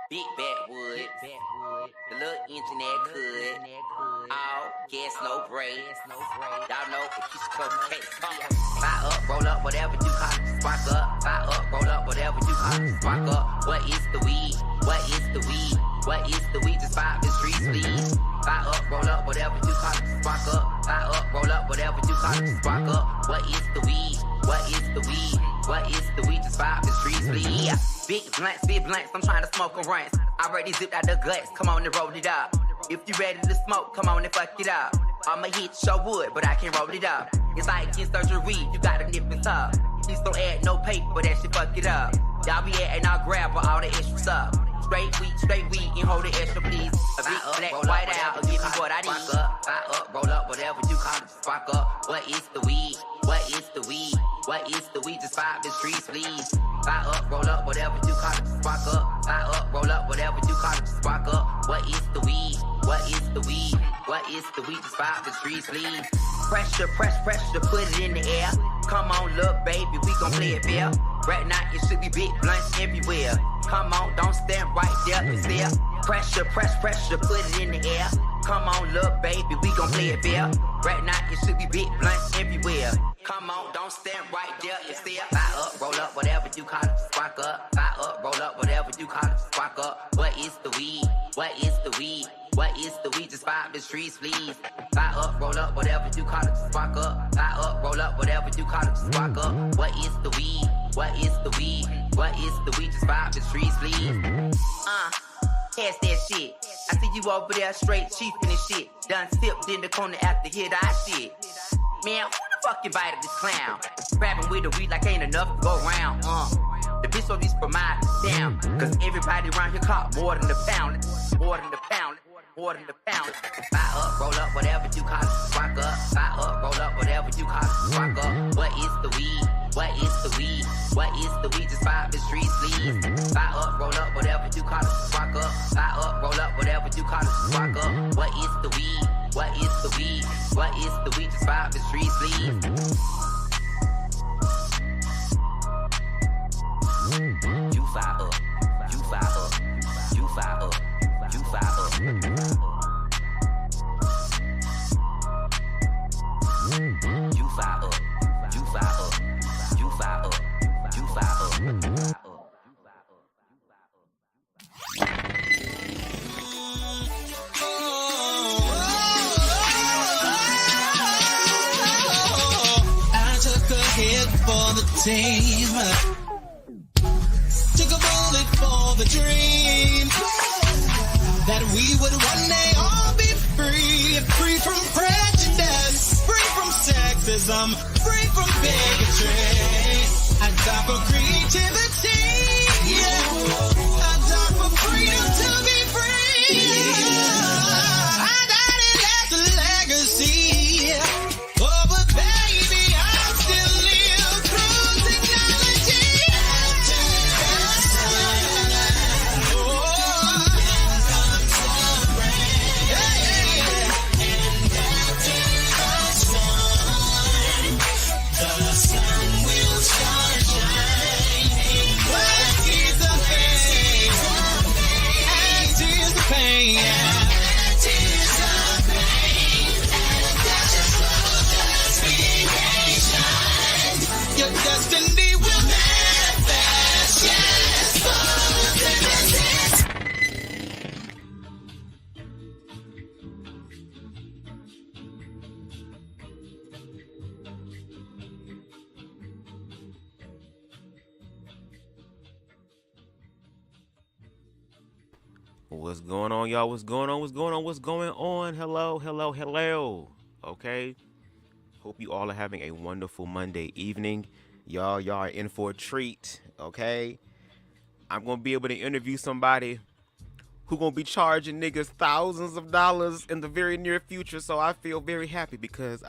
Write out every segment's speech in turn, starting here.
Big backwood, the little engine that could. All gas, no brakes. Y'all know the piece of cocaine. Fire up, roll up, whatever you call it. Spark up, fire up, roll up, whatever you call it. Spark up. What is the weed? What is the weed? What is the weed? Just fire the streets, please. Fire up, roll up, whatever you call it. Spark up, fire up, roll up, whatever you call it. Spark up. What is the weed? What is the weed? What is the weed? Just fire the streets, please. Big blunts, I'm trying to smoke a runs. I already zipped out the guts, come on and roll it up. If you ready to smoke, come on and fuck it up. I'ma hit your wood, but I can't roll it up. It's like in surgery, you gotta nip and tuck. Please don't add no paper, that shit fuck it up. Y'all be adding our grab for all the extra stuff. Straight weed, and hold it extra, please. A big black, white out, give me what I need. Fire up, roll up, whatever you call it, spark up. What is the weed? What is the weed? What is the weed? Just fire the streets, please. Fire up, roll up, whatever you call it, spark up. Fire up, roll up, whatever you call it, spark up. What is the weed? What is the weed? What is the weed? Just fire the streets, please. Pressure, put it in the air. Come on, look, baby, we gon' play it fair. Right now, it should be big blunts everywhere. Come on, don't stand right there and stare. Pressure, put it in the air. Come on, look, baby, we gon' play it fair. Right now, it should be big blunts everywhere. Come on, don't stand right there and stare. Fire up, roll up, whatever you call it, spark up. Fire up, roll up, whatever you call it, spark up. What is the weed? What is the weed? What is the weed? Just fire the streets, please. Fire up, roll up, whatever you call it, spark up. Fire up, roll up, whatever you call it, spark up. What is the weed? What is the weed? What is the weed? Just fire the streets, please. Catch that shit. I see you over there straight chiefing and shit. Done sipped in the corner after hit our shit. Man, who the fuck invited this clown? Grabbing with the weed like ain't enough to go around. The bitch on these promote down. Cause everybody around here caught more than the pound. More than the pound. More than the pound. Fire up, roll up, whatever you call it, spark up. Fire up, roll up, whatever you call it, spark up. What is the weed? What is the weed? What is the weed? Just fire the streets, please. Fire up, roll up, whatever you call it, spark up. Fire up, roll up, whatever you call it, spark up. What is the weed? What is the weed? What is the weed? Just fire the streets, please. You fire up. You fire up. You fire up. You fire up. You fire up. You fire up. You fire up. You fire up. I took a hit for the team. Took a bullet for the dream that we would one day all be free. Free from prejudice, free from sexism, free from bigotry. I die for creativity. I die for freedom to be free. I died and left a legacy. Oh, but baby, I still live through technology. The sun will start shining. What is the pain? As is the pain. As is the pain. And that's just love, just be patient. Your destiny will manifest. Yes, Bubz and this is. What's going on, y'all? What's going on? What's going on? What's going on? Hello. Okay. Hope you all are having a wonderful Monday evening. Y'all are in for a treat. Okay. I'm going to be able to interview somebody who going to be charging niggas thousands of dollars in the very near future. So I feel very happy because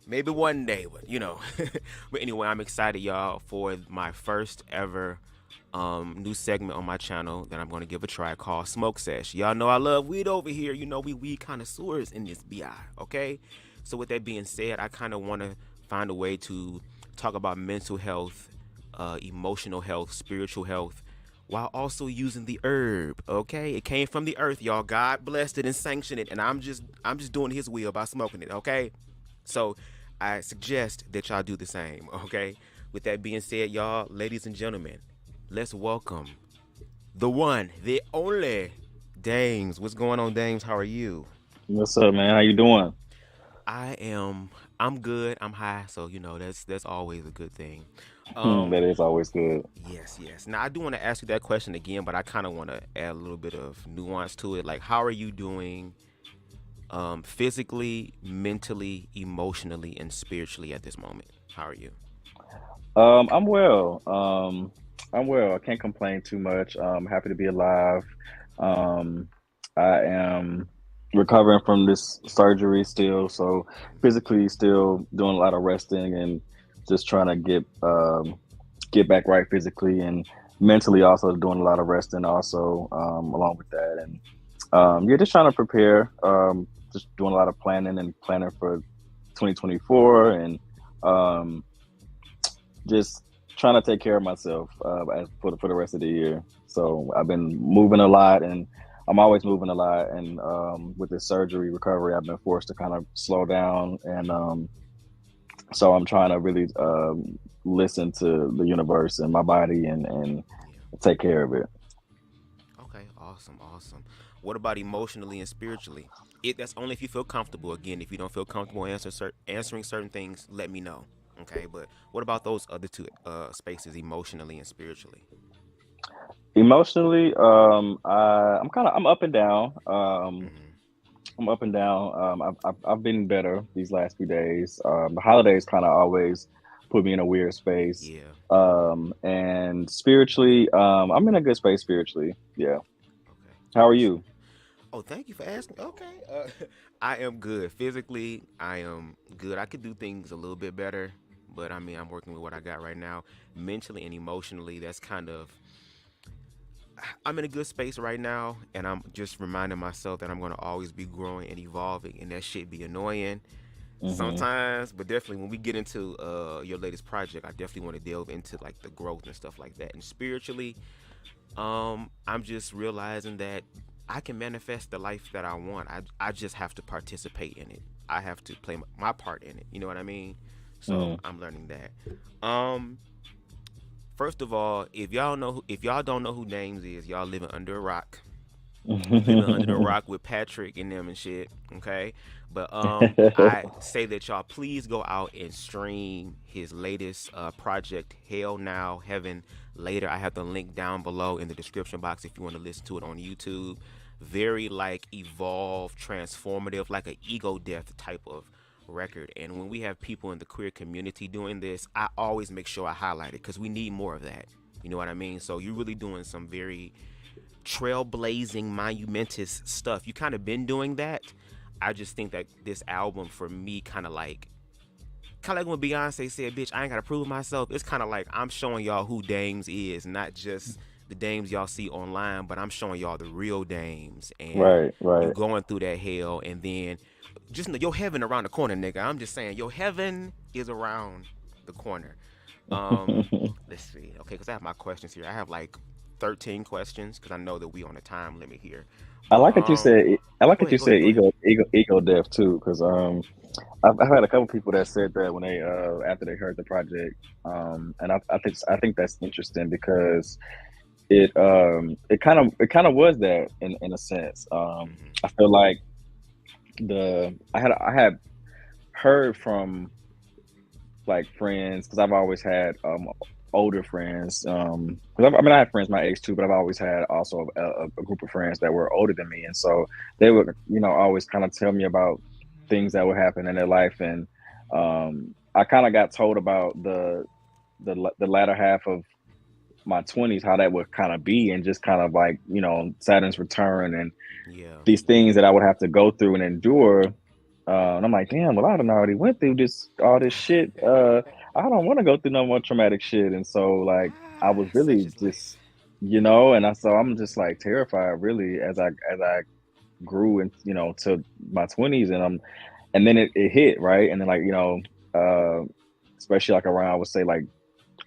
maybe one day, but you know. But anyway, I'm excited, y'all, for my first ever new segment on my channel that I'm going to give a try called Smoke Sesh. Y'all know I love weed over here. You know, we weed connoisseurs in this BI, okay? So with that being said, I kind of want to find a way to talk about mental health, emotional health, spiritual health, while also using the herb. Okay, it came from the earth, y'all. God blessed it and sanctioned it, and I'm just doing His will by smoking it. Okay, so I suggest that y'all do the same. Okay. With that being said, y'all, ladies and gentlemen, let's welcome the one, the only Dames. What's going on, Dames? How are you? What's up, man? How you doing? I am. I'm good. I'm high, so that's always a good thing. That is always good. Yes, yes. Now I do want to ask you that question again, but I kind of want to add a little bit of nuance to it. Like, how are you doing, physically, mentally, emotionally, and spiritually at this moment? How are you? I'm well. I'm well. I can't complain too much. Happy to be alive. Um, I am recovering from this surgery still, so physically still doing a lot of resting and just trying to get back right physically and mentally also doing a lot of resting also along with that and yeah, just trying to prepare. Just doing a lot of planning and planning for 2024 and um, just trying to take care of myself for the rest of the year. So I've been moving a lot, and I'm always moving a lot. And with this surgery recovery, I've been forced to kind of slow down, and so I'm trying to really listen to the universe and my body, and Yeah. take care of it. Okay. Awesome. Awesome. What about emotionally and spiritually? That's only if you feel comfortable. Again, if you don't feel comfortable answering certain things, let me know. Okay. But what about those other two spaces, emotionally and spiritually? Emotionally, I'm up and down. Hmm. I'm up and down. I've been better these last few days. The holidays kind of always put me in a weird space. Yeah. And spiritually, I'm in a good space spiritually. Yeah. Okay. How are Awesome. you? Oh, thank you for asking. Okay. I am good. Physically, I am good. I could do things a little bit better, but I mean, I'm working with what I got right now. Mentally and emotionally, that's kind of. I'm in a good space right now, and I'm just reminding myself that I'm going to always be growing and evolving, and that shit be annoying Hmm. sometimes, but definitely when we get into your latest project, I definitely want to delve into like the growth and stuff like that. And spiritually, I'm just realizing that I can manifest the life that I want. I just have to participate in it. I have to play my part in it. You know what I mean? So Mm. I'm learning that. First of all, if y'all don't know who Names is, y'all living under a rock. You living under the rock with Patrick and them and shit. Okay, but I say that y'all please go out and stream his latest project, Hell Now, Heaven Later. I have the link down below in the description box if you want to listen to it on YouTube. Very like evolved, transformative, like a ego death type of record. And when we have people in the queer community doing this, I always make sure I highlight it because we need more of that. You know what I mean? So you're really doing some very trailblazing, monumentous stuff. You kind of been doing that. I just think that this album for me kind of like when Beyonce said, "Bitch, I ain't gotta prove myself." It's kind of like I'm showing y'all who Dames is, not just the Dames y'all see online, but I'm showing y'all the real Dames, and Right, you right. going through that hell, and then just know your heaven around the corner, nigga. I'm just saying your heaven is around the corner. Um, let's see. Okay, because I have my questions here. I have like 13 questions because I know that we on a time limit here. I But like that you said. I like go that you ahead, go ahead, said go ahead. ego death too, because I've had a couple people that said that when they after they heard the project, and I think that's interesting because it kind of was that in a sense. Hmm. I feel like I had heard from like friends because I've always had older friends. 'Cause I mean, I have friends my age too, but I've always had also a group of friends that were older than me, and so they would always kind of tell me about things that would happen in their life, and I kind of got told about the latter half of my 20s how that would kind of be, and just kind of like Saturn's return and Yeah. these things that I would have to go through and endure. And I'm like, damn, well, I done already went through all this shit. I don't want to go through no more traumatic shit. And so, like, I was Such really is life. just, so I'm just like terrified, really, as I grew and to my 20s, and then it hit right, and then like uh, especially like around I would say like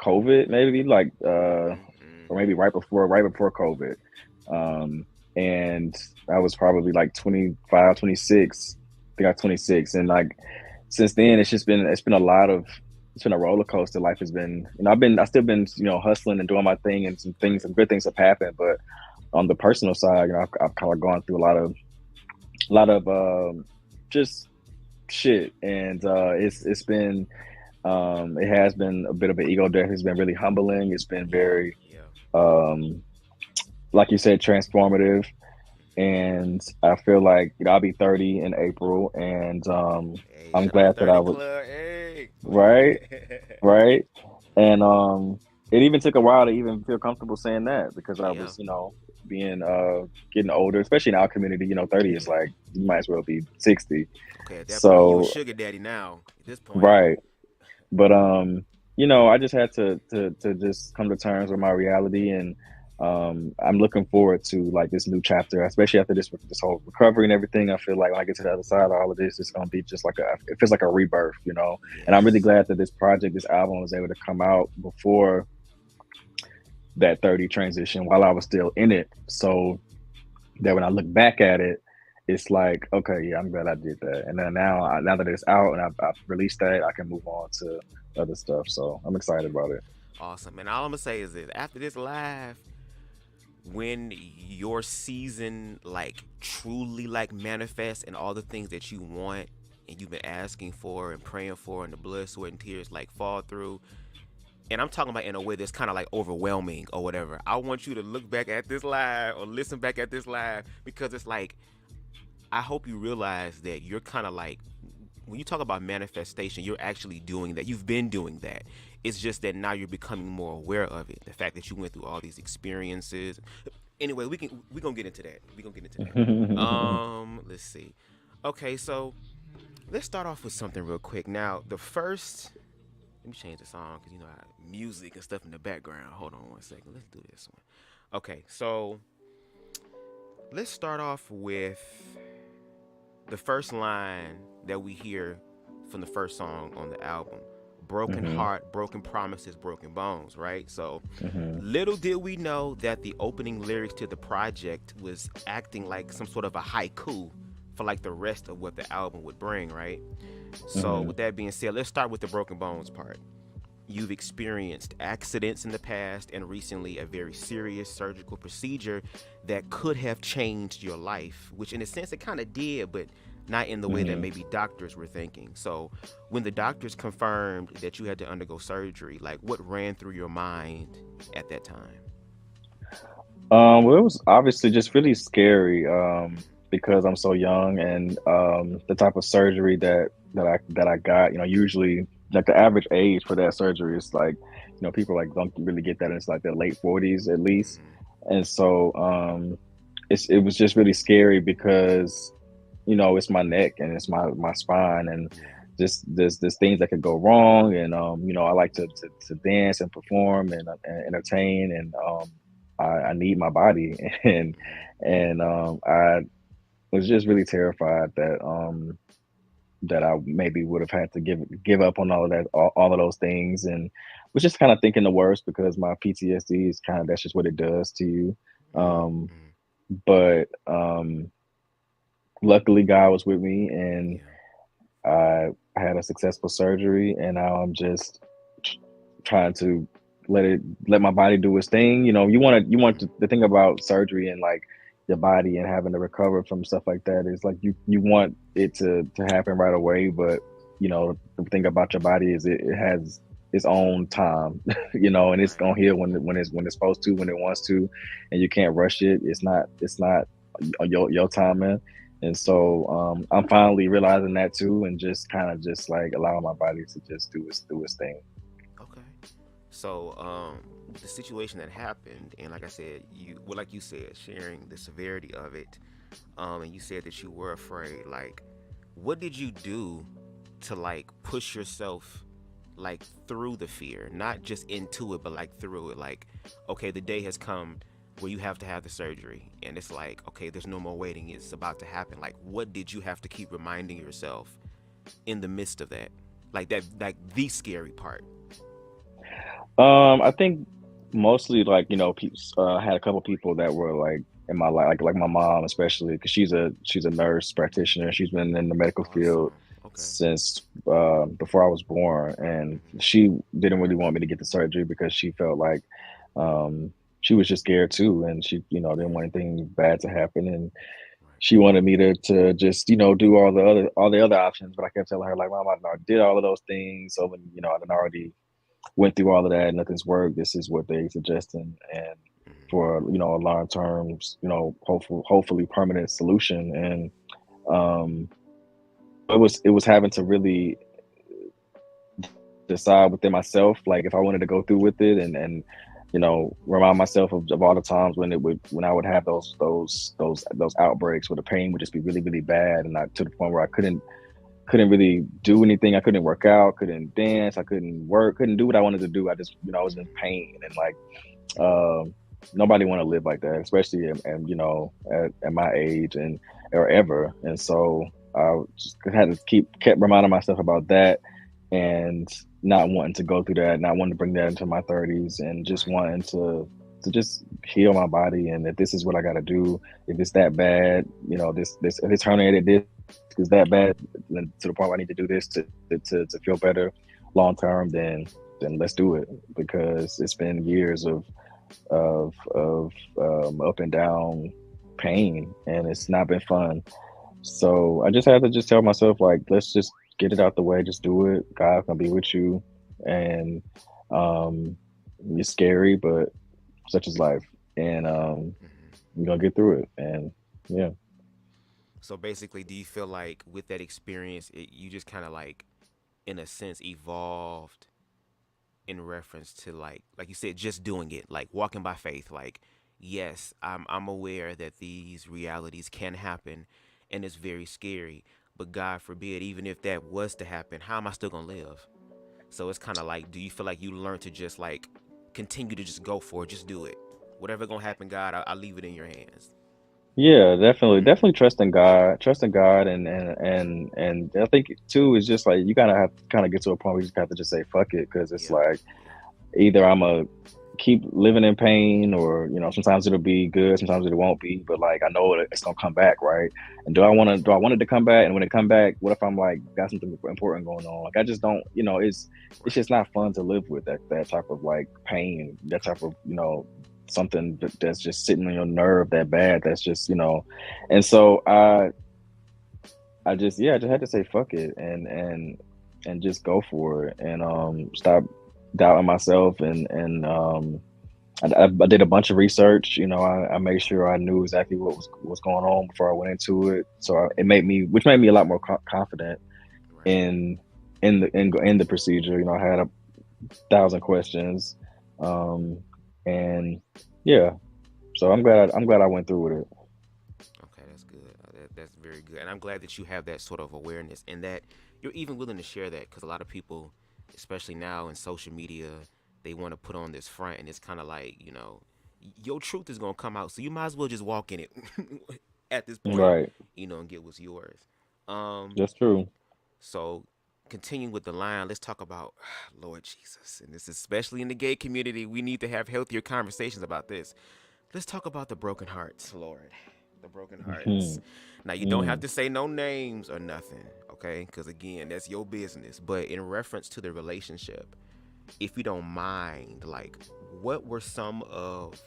COVID maybe like Hmm. or maybe right before COVID. And I was probably like 25, 26. I think I was 26. And like since then it's been a roller coaster. Life has been, I still been, hustling and doing my thing, and some good things have happened. But on the personal side, I've kind of gone through a lot of just shit. And it's been, it has been a bit of an ego death. It's been really humbling. It's been very, like you said, transformative. And I feel like I'll be 30 in April, and I'm glad that I was right. And it even took a while to even feel comfortable saying that, because I was, being getting older, especially in our community. 30 is like you might as well be 60. Okay, at that so point, you're a sugar daddy now at this point, right? But I just had to just come to terms with my reality, and I'm looking forward to like this new chapter, especially after this whole recovery and everything. I feel like when I get to the other side of all of this, it's gonna be just it feels like a rebirth, Yes. And I'm really glad that this album was able to come out before that 30 transition, while I was still in it, so that when I look back at it, it's like, okay, yeah, I'm glad I did that. And then now that it's out and I've released that, I can move on to other stuff. So I'm excited about it. Awesome. And all I'm gonna say is this: after this live, when your season like truly like manifests and all the things that you want and you've been asking for and praying for, and the blood, sweat, and tears like fall through, and I'm talking about in a way that's kind of like overwhelming or whatever, I want you to look back at this live or listen back at this live, because it's like, I hope you realize that you're kind of like, when you talk about manifestation, you're actually doing that. You've been doing that. It's just that now you're becoming more aware of it. The fact that you went through all these experiences. Anyway, we're gonna get into that. Let's see. Okay, so let's start off with something real quick. Now, let me change the song, because music and stuff in the background. Hold on one second. Let's do this one. Okay, so let's start off with the first line that we hear from the first song on the album: broken heart, broken promises, broken bones, right? So little did we know that the opening lyrics to the project was acting like some sort of a haiku for like the rest of what the album would bring, right? So with that being said, let's start with the broken bones part. You've experienced accidents in the past, and recently a very serious surgical procedure that could have changed your life, which in a sense it kind of did, but not in the way that maybe doctors were thinking. So when the doctors confirmed that you had to undergo surgery, like what ran through your mind at that time? Well, it was obviously just really scary, because I'm so young, and the type of surgery that I got, usually like the average age for that surgery is like, people like don't really get that, and it's like their late 40s at least. And so it was just really scary because it's my neck and it's my spine, and just there's things that could go wrong. And I like to dance and perform and entertain, and I need my body. and I was just really terrified that I maybe would have had to give up on all of that, all of those things, and was just kind of thinking the worst, because my PTSD is that's just what it does to you. But luckily God was with me, and I had a successful surgery, and now I'm just trying to let my body do its thing. The thing about surgery and like your body and having to recover from stuff like that is like you want it to happen right away, but the thing about your body is it has its own time, and it's gonna heal when it's supposed to, when it wants to, and you can't rush it. It's not your time, man. And so I'm finally realizing that too, and just kind of just like allowing my body to just do its thing. Okay. So the situation that happened, and like I said, like you said, sharing the severity of it, and you said that you were afraid. Like, what did you do to like push yourself like through the fear, not just into it, but like through it? Like, okay, the day has come where you have to have the surgery, and it's like, okay, there's no more waiting, it's about to happen. Like, what did you have to keep reminding yourself in the midst of that, like the scary part? I think Mostly like I had a couple people that were like in my life, like my mom especially, because she's a nurse practitioner. She's been in the medical field Awesome. Okay. since before I was born, and Mm-hmm. she didn't really want me to get the surgery because she felt like um, she was just scared too, and she didn't Yeah. want anything bad to happen, and Right. she wanted me to just do all the other options, but I kept telling her like, Mom, I already did all of those things, so when I done already went through all of that, nothing's worked. This is what they suggesting, and Mm-hmm. for a long term, hopefully permanent solution. And um, it was having to really decide within myself, like if I wanted to go through with it, and remind myself of all the times when I would have those outbreaks where the pain would just be really really bad, and I to the point where I couldn't really do anything. I couldn't work out, couldn't dance, I couldn't work, couldn't do what I wanted to do. I just, I was in pain, and like, nobody want to live like that, especially at my age and or ever. And so I just had to kept reminding myself about that, and not wanting to go through that, not wanting to bring that into my 30s, and just Right. wanting to just heal my body. And if this is what I got to do, if it's that bad, this herniated disc is that bad, then to the point where I need to do this to feel better long term, then let's do it, because it's been years of up and down pain, and it's not been fun. So I just had to just tell myself, like, let's just get it out the way, just do it. God's gonna be with you, and um, it's scary, but such is life, and Mm-hmm. you're gonna get through it. And yeah, So basically, do you feel like with that experience, you just kind of like, in a sense, evolved in reference to like you said, just doing it, like walking by faith. Like, yes, I'm aware that these realities can happen, and it's very scary. But God forbid, even if that was to happen, how am I still gonna live? So it's kind of like, do you feel like you learn to just like continue to just go for it, just do it, whatever gonna happen, God, I leave it in your hands. yeah, definitely Mm-hmm. trusting God, and I think too is just like you gotta have to kind of get to a point where you just have to just say fuck it, because it's Yeah. like Yeah. either I'm a keep living in pain, or sometimes it'll be good, sometimes it won't be, but like I know it's gonna come back, right? And Right. do I want it to come back? And when it come back, what if I'm like got something important going on? Like I just don't, it's Right. just not fun to live with that type of like pain, that type of something that's just sitting on your nerve that bad, that's just and so I just, yeah, I just had to say fuck it, and just go for it, and stop doubting myself, and I did a bunch of research. I made sure I knew exactly what was going on before I went into it. So which made me a lot more confident Right. in in the procedure. I had 1,000 questions, um, and yeah. So I'm glad I went through with it. Okay, that's good. That's very good, and I'm glad that you have that sort of awareness and that you're even willing to share that, because a lot of people, especially now in social media, they want to put on this front, and it's kind of like, your truth is gonna come out, so you might as well just walk in it at this point, Right. and get what's yours. Um, That's true. so continuing with the line, let's talk about Lord Jesus, and this is especially in the gay community. We need to have healthier conversations about this. Let's talk about the broken hearts, Lord. The broken hearts. Hmm. Now, you don't have Mm. to say no names or nothing, okay? Because again, that's your business. But in reference to the relationship, if you don't mind, like, what were some of,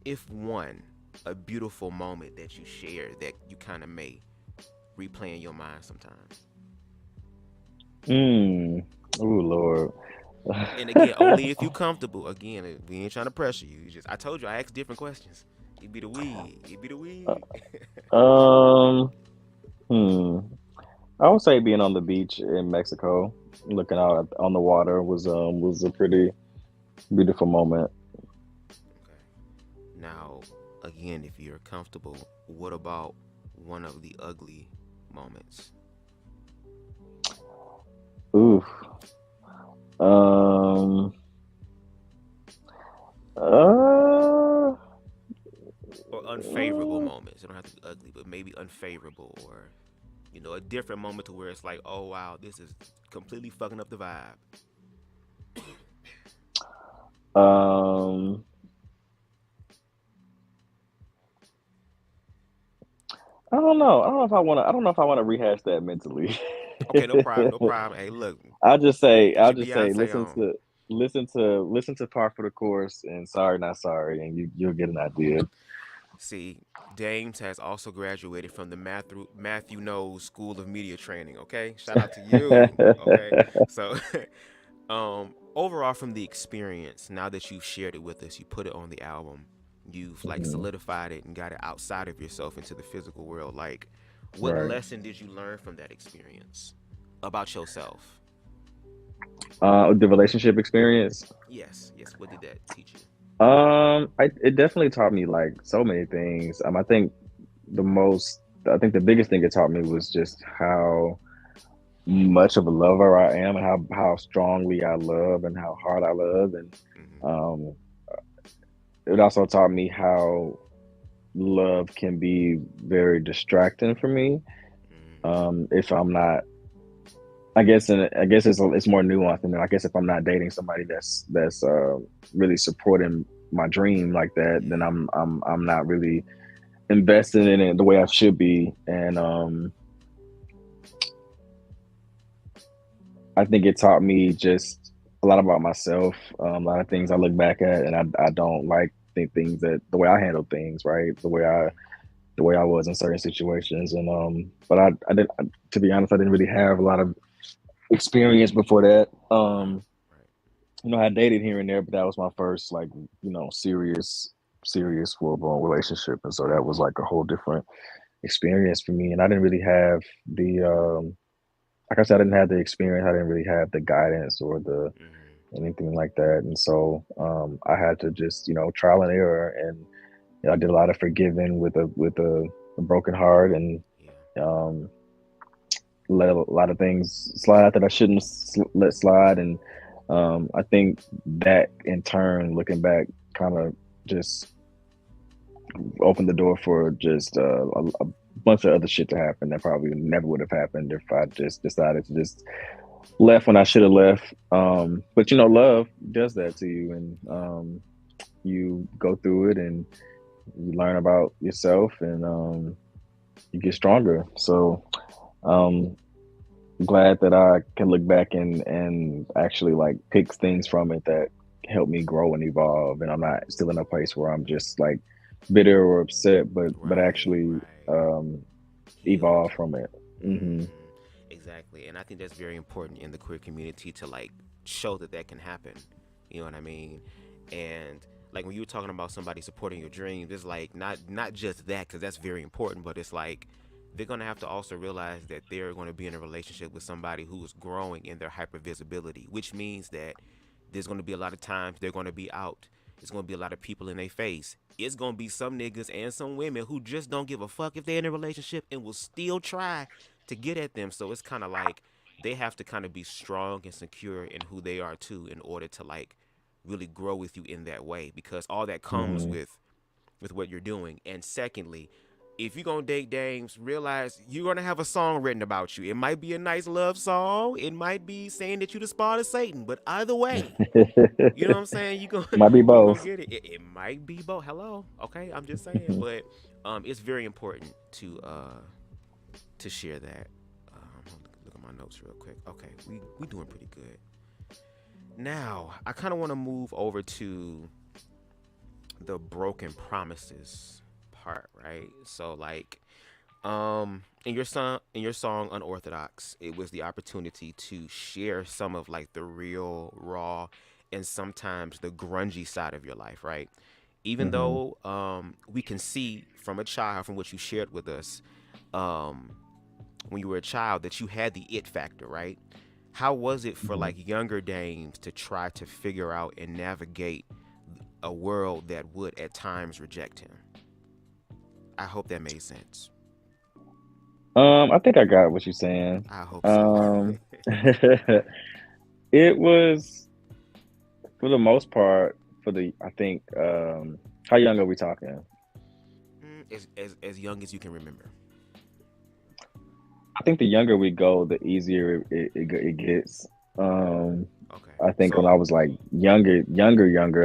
if one, a beautiful moment that you shared that you kind of may replay in your mind sometimes? Mm. Oh Lord. And again, only if you comfortable. Again, we ain't trying to pressure you. I told you I asked different questions. It be the weed. It be the weed. um. Hmm. I would say being on the beach in Mexico, looking out on the water was a pretty beautiful moment. Okay. Now, again, if you're comfortable, what about one of the ugly moments? Oof. Um. Uh. Or unfavorable moments. It don't have to be ugly, but maybe unfavorable, or a different moment to where it's like, oh wow, this is completely fucking up the vibe. Um, I don't know. I don't know if I want to. I don't know if I want to rehash that mentally. Okay, no problem, no problem. Hey, look, I'll just say. get I'll your just say. Beyonce on. Listen to Par for the Course and Sorry Not Sorry, and you'll get an idea. See, Dames has also graduated from the Matthew Knowles School of Media Training. Okay, shout out to you. Okay, so overall from the experience, now that you've shared it with us, you put it on the album, you've like Mhm. solidified it and got it outside of yourself into the physical world. Like, what Right. lesson did you learn from that experience about yourself? The relationship experience. Yes, yes. What did that teach you? It definitely taught me like so many things. The most, I think the biggest thing it taught me was just how much of a lover I am and how strongly I love and how hard I love. And Hmm. um, it also taught me how love can be very distracting for me. Hmm. If I'm not, I guess it's more nuanced than that. I guess if I'm not dating somebody that's really supporting my dream like that, then Yeah. I'm not really invested in it the way I should be. And I think it taught me just a lot about myself, a lot of things I look back at, and I don't like think things that the way I handle things, right? The way I was in certain situations, and but I didn't, to be honest, I didn't really have a lot of experience before that. Right. Right. I dated here and there, but that was my first like serious full blown relationship, and so that was like a whole different experience for me. And I didn't really have the like I said, I didn't have the experience. I didn't really have the guidance or the Hmm. anything like that. And so I had to just trial and error, and I did a lot of forgiving with a broken heart, and Yeah. um, let a lot of things slide that I shouldn't let slide. And I think that in turn, looking back, kind of just opened the door for just a bunch of other shit to happen that probably never would have happened if I just decided to just left when I should have left. But love does Yeah. that to you, and Yeah. you go through it and you learn about yourself, and you get stronger. So um, glad that I can look back and actually like pick things from it that help me grow and evolve, and I'm not still in a place where I'm just like bitter or upset, but Right. actually Right. evolve Healed. from it. Hmm. Hmm. Exactly. And I think that's very important in the queer community to like show that that can happen. You know what I mean? And like when you were talking about somebody supporting your dreams, it's like not just that because that's very important, but it's like they're gonna have to also realize that they're going to be in a relationship with somebody who is growing in their hypervisibility, which means that there's going to be a lot of times they're going to be out. There's going to be a lot of people in their face. It's going to be some niggas and some women who just don't give a fuck if they're in a relationship and will still try to get at them. So it's kind of like they have to kind of be strong and secure in who they are too in order to like really grow with you in that way because all that comes Hmm. with what you're doing. And secondly, if you're gonna date dames, realize you're gonna have a song written about you. It might be a nice love song. It might be saying that you the spawn of Satan. But either way, you know what I'm saying? You gonna Might be you gonna both. get it. It might be both. Hello, okay. I'm just saying, but it's very important to share that. Look at my notes real quick. Okay, we doing pretty good. Now I kind of want to move over to the broken promises part, right? So like in your song Unorthodox, it was the opportunity to share some of like the real raw and sometimes the grungy side of your life, right? Even Hmm. though we can see from a child from what you shared with us um when you were a child that you had the it factor, right? How was it for Hmm. like younger dames to try to figure out and navigate a world that would at times reject him? I hope that made sense. I think I got what you're saying. I hope so. Um, it was for the most part for the I think how young are we talking? As young as you can remember. I think the younger we go, the easier it gets. Okay. I think when So I was like younger,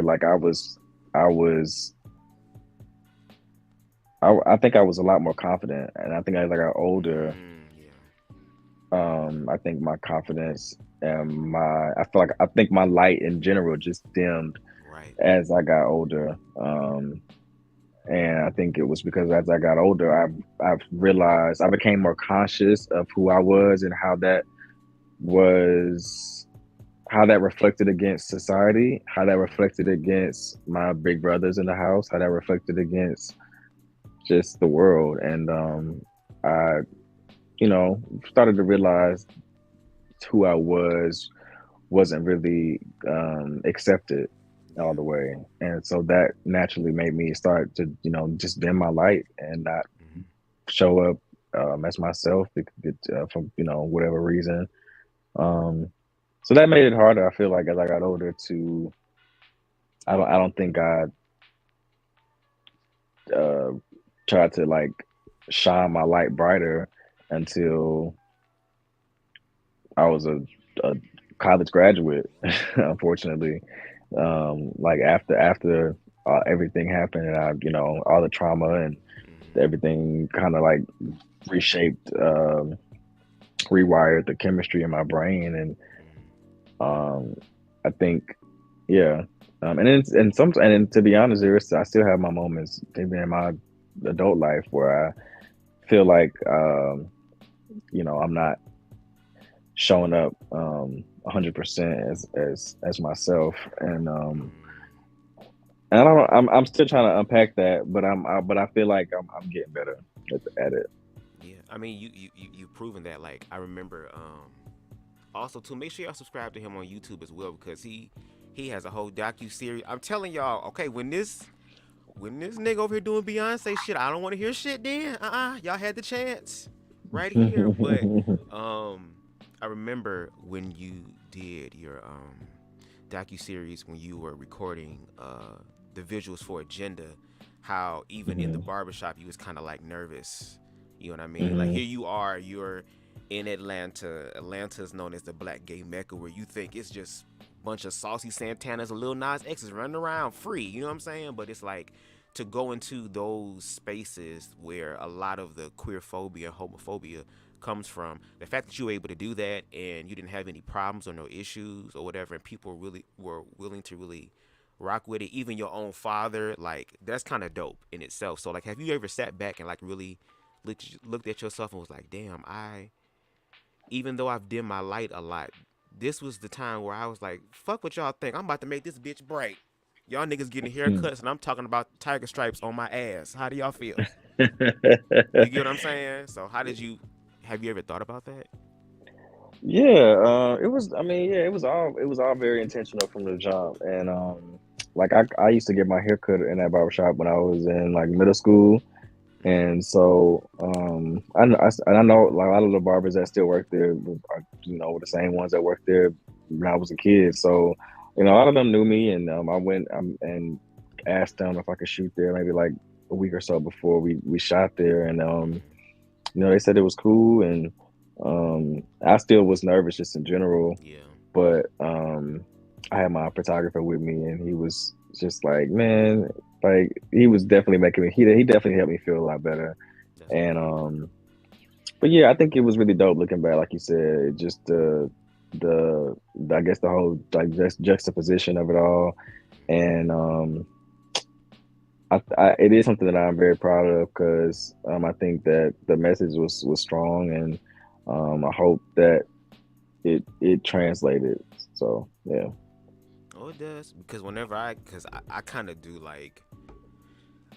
like I was, I think I was a lot more confident, and I think as I got older, yeah. I think my confidence and I think my light in general just dimmed Right. as I got older. And I think it was because as I got older, I've realized I became more conscious of who I was and was how that reflected against society, how that reflected against my big brothers in the house, how that reflected against just the world. And I, started to realize who I wasn't really accepted all the way. And so that naturally made me start to, just dim my light and not Mm-hmm. show up as myself from, whatever reason. So that made it harder. I feel like as I got older to, I don't think I uh, tried to like shine my light brighter until I was a college graduate, unfortunately. Like after everything happened, and all the trauma and Mm-hmm. everything kind of like reshaped, rewired the chemistry in my brain, and I think, yeah. And then, to be honest, I still have my moments even in my adult life where I feel like I'm not showing up 100% as myself, and I don't know, I'm still trying to unpack that, but I feel like I'm getting better at it. Yeah. I mean, you've proven that. Like, I remember. Also, to make sure y'all subscribe to him on YouTube as well, because he has a whole docu series. I'm telling y'all, okay, when this nigga over here doing Beyonce shit, I don't want to hear shit. Then, y'all had the chance right here. But I remember when you did your docu series when you were recording the visuals for Agenda, how even in the Mhm. barbershop you was kind of like nervous. You know what I mean? Like, Mhm. here you are, you're in Atlanta. Atlanta is known as the black gay mecca, where you think it's just a bunch of saucy Santanas or Lil Nas X's running around free. You know what I'm saying? But it's like to go into those spaces where a lot of the queer phobia and homophobia comes from. The fact that you were able to do that and you didn't have any problems or no issues or whatever, and people really were willing to really rock with it, even your own father, like, that's kind of dope in itself. So, like, have you ever sat back and like really looked at yourself and was like, damn, even though I've dimmed my light a lot, this was the time where I was like, fuck what y'all think. I'm about to make this bitch bright. Y'all niggas getting haircuts and I'm talking about tiger stripes on my ass. How do y'all feel? You get what I'm saying? So have you ever thought about that? Yeah, it was. I mean, yeah, it was all very intentional from the jump, and like I used to get my hair cut in that barbershop when I was in like middle school, and so I know like a lot of the barbers that still work there are the same ones that worked there when I was a kid. So a lot of them knew me, and I went and asked them if I could shoot there maybe like a week or so before we shot there, and they said it was cool, and I still was nervous just in general, Yeah. but I had my photographer with me, and he was just like, man, like he was definitely making me. He definitely helped me feel a lot better, That's and dope. but yeah, I think it was really dope looking back, like you said, just the I guess the whole like juxtaposition of it all, and it is something that I'm very proud of because I think that the message was strong, and I hope that it translated. So yeah. Oh, it does. Because I kind of do like,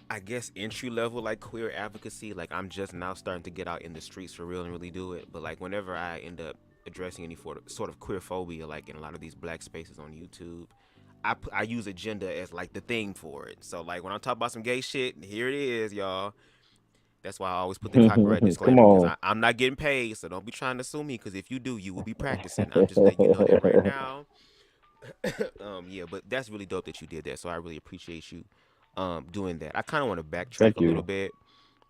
I guess, entry level like queer advocacy. Like, I'm just now starting to get out in the streets for real and really do it. But like, whenever I end up addressing any sort of queer phobia, like in a lot of these black spaces on YouTube, I use agenda as like the thing for it. So like when I'm talking about some gay shit, here it is, y'all. That's why I always put the copyright Come disclaimer, because on. I'm not getting paid, so don't be trying to sue me. Because if you do, you will be practicing. I'm just letting you know that right now. Yeah, but that's really dope that you did that. So I really appreciate you doing that. I kind of want to backtrack Thank a little you. bit.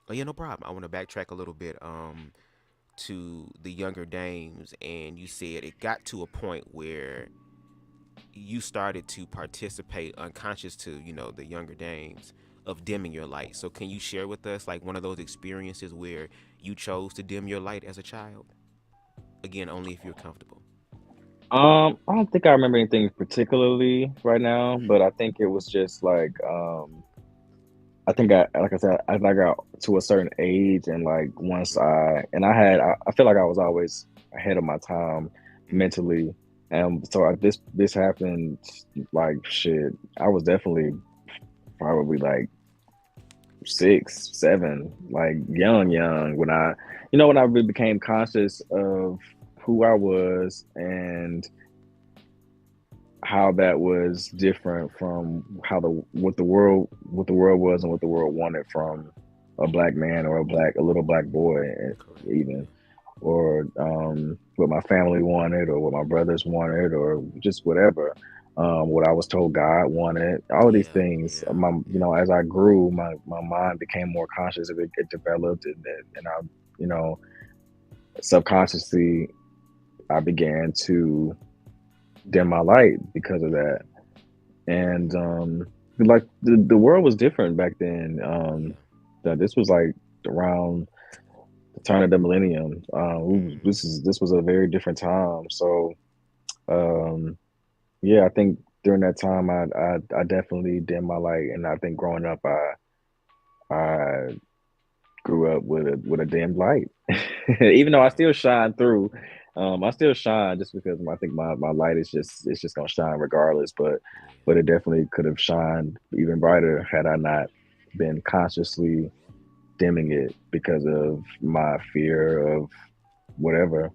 Oh yeah, no problem. I want to backtrack a little bit to the younger dames, and you said it got to a point where you started to participate unconscious to, you know, the younger dames of dimming your light. So can you share with us like one of those experiences where you chose to dim your light as a child? Again, only if you're comfortable. I don't think I remember anything particularly right now, but I think it was just like I think like I said, I got to a certain age, and like once I feel like I was always ahead of my time mentally, and so this happened like shit. I was definitely probably like 6, 7, like young when when I really became conscious of who I was and how that was different from how what the world was and what the world wanted from a black man or a little black boy, even, or what my family wanted or what my brothers wanted or just whatever, what I was told God wanted, all of these things. As I grew, my mind became more conscious of it. It developed, and I, subconsciously, I began to dim my light because of that. And like the world was different back then. That this was like around the turn of the millennium. This was a very different time. So yeah, I think during that time I definitely dimmed my light, and I think growing up I grew up with a dimmed light. Even though I still shine through. I still shine just because I think my light is just gonna shine regardless, but it definitely could have shined even brighter had I not been consciously dimming it because of my fear of whatever.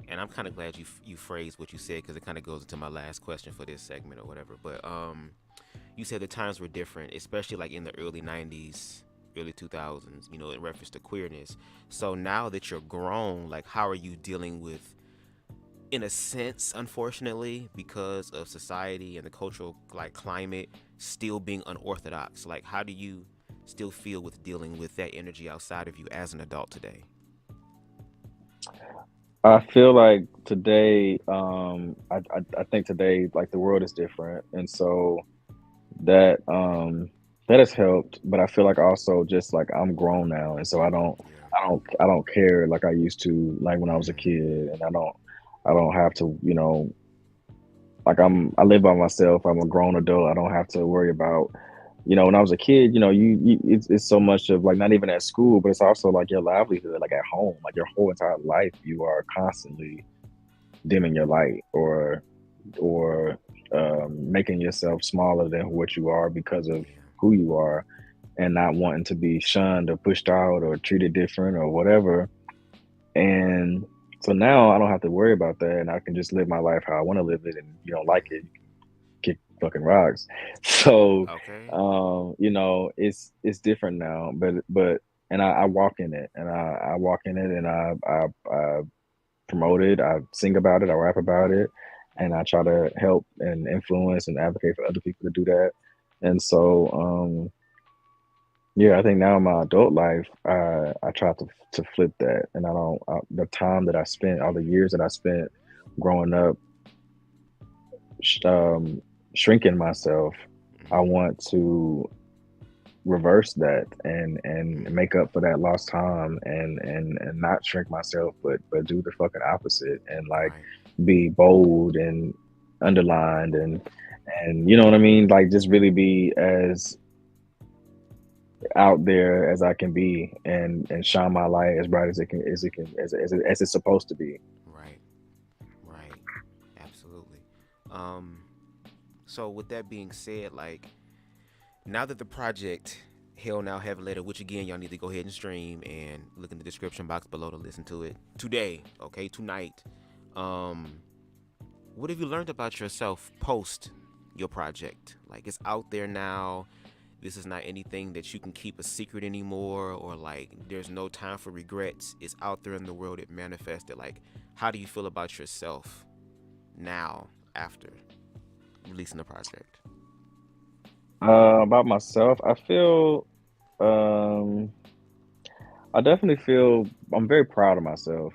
And I'm kind of glad you phrased what you said, because it kind of goes into my last question for this segment or whatever. But you said the times were different, especially like in the early '90s, early 2000s, you know, in reference to queerness. So now that you're grown, like, how are you dealing with, in a sense, unfortunately, because of society and the cultural like climate still being unorthodox? Like, how do you still feel with dealing with that energy outside of you as an adult today? I feel like today, I think today, like the world is different, and so that that has helped. But I feel like also just like I'm grown now, and so I don't care like I used to, like when I was a kid, and I don't have to, like I live by myself. I'm a grown adult. I don't have to worry about, when I was a kid, it's so much of like not even at school, but it's also like your livelihood, like at home, like your whole entire life, you are constantly dimming your light or making yourself smaller than what you are because of who you are, and not wanting to be shunned or pushed out or treated different or whatever. And so now I don't have to worry about that, and I can just live my life how I want to live it. And you don't like it, kick fucking rocks. So, Okay. it's different now. But and I walk in it, and I walk in it, and I promote it. I sing about it. I rap about it, and I try to help and influence and advocate for other people to do that. And so, yeah, I think now in my adult life, I try to flip that, and the time that I spent, all the years that I spent growing up, shrinking myself, I want to reverse that and make up for that lost time, and not shrink myself, but do the fucking opposite, and like be bold and underlined, and you know what I mean, like just really be as out there as I can be, and shine my light as bright as as it's supposed to be. Right, absolutely. So with that being said, like, now that the project Hell Now Heaven Later, which again y'all need to go ahead and stream and look in the description box below to listen to it today, okay, tonight. What have you learned about yourself post your project? Like, it's out there now. This is not anything that you can keep a secret anymore, or like there's no time for regrets. It's out there in the world. It manifested. Like, how do you feel about yourself now after releasing the project? About myself, I feel, I definitely feel I'm very proud of myself.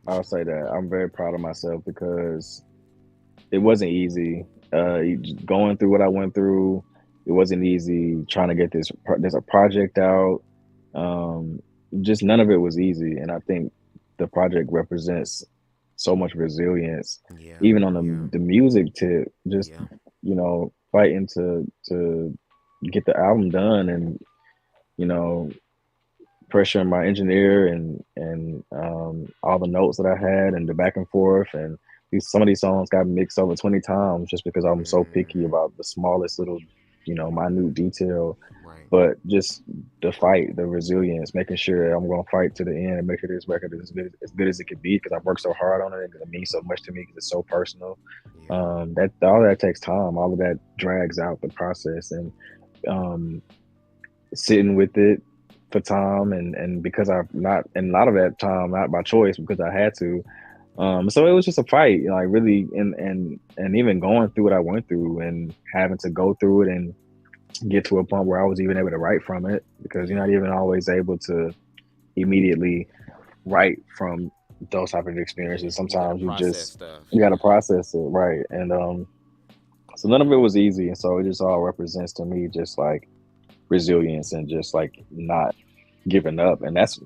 I'll say that I'm very proud of myself because it wasn't easy. Going through what I went through, it wasn't easy. Trying to get there's a project out. Um, just none of it was easy, and I think the project represents so much resilience, Yeah, even on yeah, the music tip. Just yeah. fighting to get the album done, and you know, pressuring my engineer and all the notes that I had and the back and forth and some of these songs got mixed over 20 times just because I'm so picky Hmm. about the smallest little minute detail. Right. But just the fight, the resilience, making sure I'm going to fight to the end and make sure this record is as good as it could be because I've worked so hard on it because it means so much to me because it's so personal. Yeah. That all that takes time. All of that drags out the process, and um, sitting with it for time, and because I've not, and a lot of that time not by choice because I had to. So it was just a fight, like really, and even going through what I went through and having to go through it and get to a point where I was even able to write from it because you're not even always able to immediately write from those type of Yeah. experiences. You gotta Sometimes process stuff. you got to process it, right? And so none of it was easy, and so it just all represents to me just like resilience and just like not giving up, and that's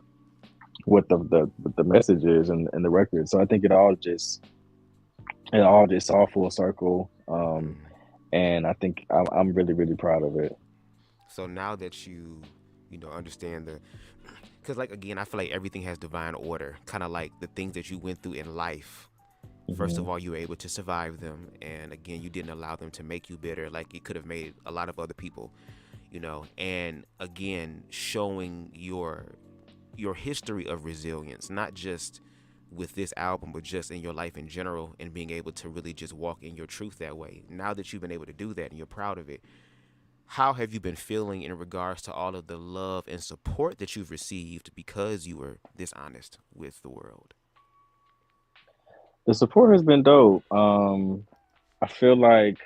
what the message is and the record. So I think it all just all full circle. Mm. And I think I'm really really proud of it. So now that understand because like again, I feel like everything has divine order. Kind of like the things that you went through in life. First Hmm. of all, you were able to survive them, and again, you didn't allow them to make you bitter, like it could have made a lot of other people. And again, showing your history of resilience, not just with this album, but just in your life in general, and being able to really just walk in your truth that way. Now that you've been able to do that and you're proud of it, how have you been feeling in regards to all of the love and support that you've received because you were this honest with the world? The support has been dope. I feel like